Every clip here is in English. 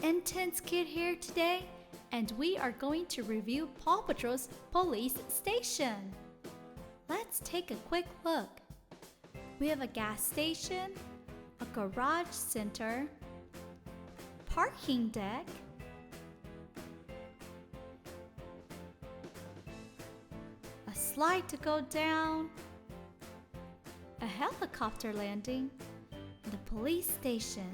Intense Kid here today, and we are going to review Paw Patrol's police station. Let's take a quick look. We have a gas station, a garage center, parking deck, a slide to go down, a helicopter landing, and a police station.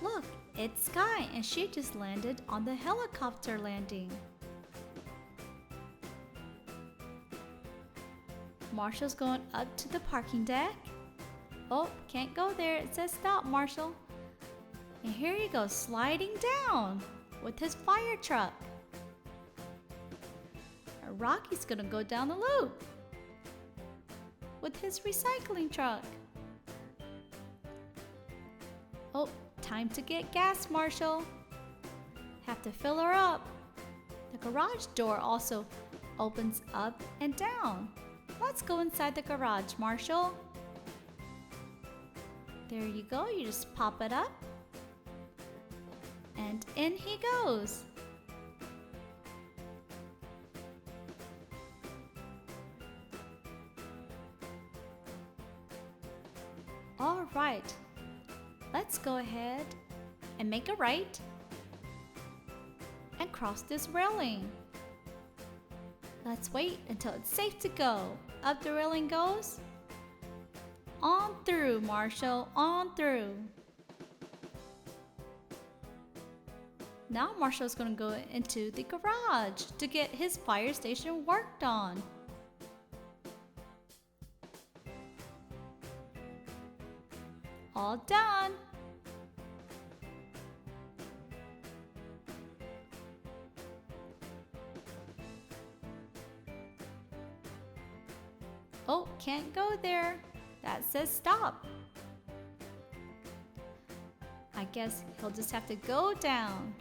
Look, it's Sky, and she just landed on the helicopter landing. Marshall's going up to the parking deck. Oh, can't go there. It says stop, Marshall. And here he goes, sliding down with his fire truck. And Rocky's gonna go down the loop with his recycling truck. Oh, time to get gas, Marshall. Have to fill her up. The garage door also opens up and down. Let's go inside the garage, Marshall. There you go, you just pop it up. And in he goes. All right, let's go ahead and make a right and cross this railing. Let's wait until it's safe to go. Up the railing goes. On through, Marshall, on through. Now Marshall's gonna go into the garage to get his fire station worked on. All done. Oh, can't go there. That says stop. I guess he'll just have to go down.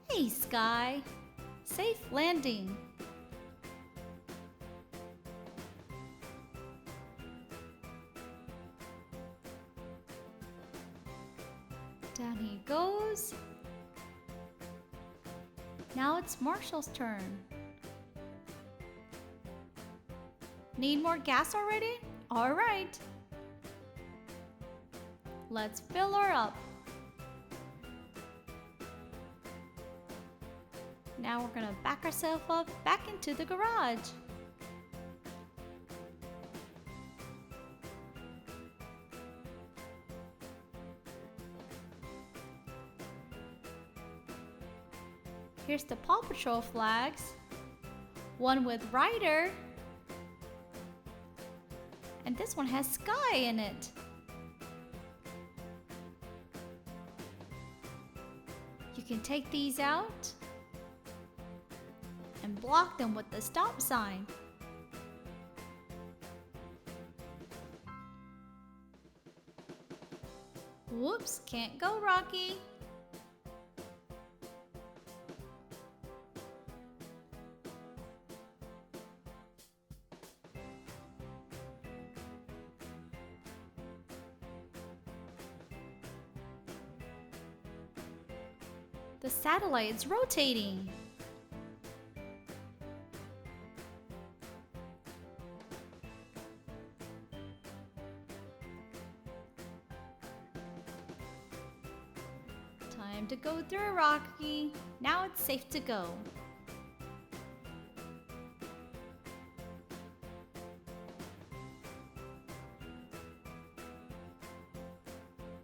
Hey, Sky. Safe landing. Down he goes. Now it's Marshall's turn. Need more gas already? All right. Let's fill her up. Now we're gonna back ourselves up back into the garage. Here's the Paw Patrol flags. One with Ryder. And this one has Sky in it. You can take these out and block them with the stop sign. Whoops, can't go, Rocky. The satellite is rotating. Time to go through, Rocky. Now it's safe to go.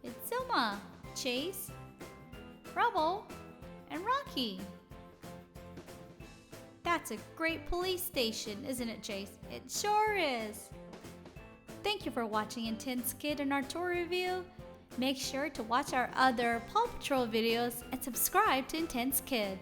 It's Selma, Chase, Rubble, and Rocky. That's a great police station, isn't it, Chase? It sure is. Thank you for watching Intense Kid and our tour review. Make sure to watch our other Paw Patrol videos and subscribe to Intense Kid.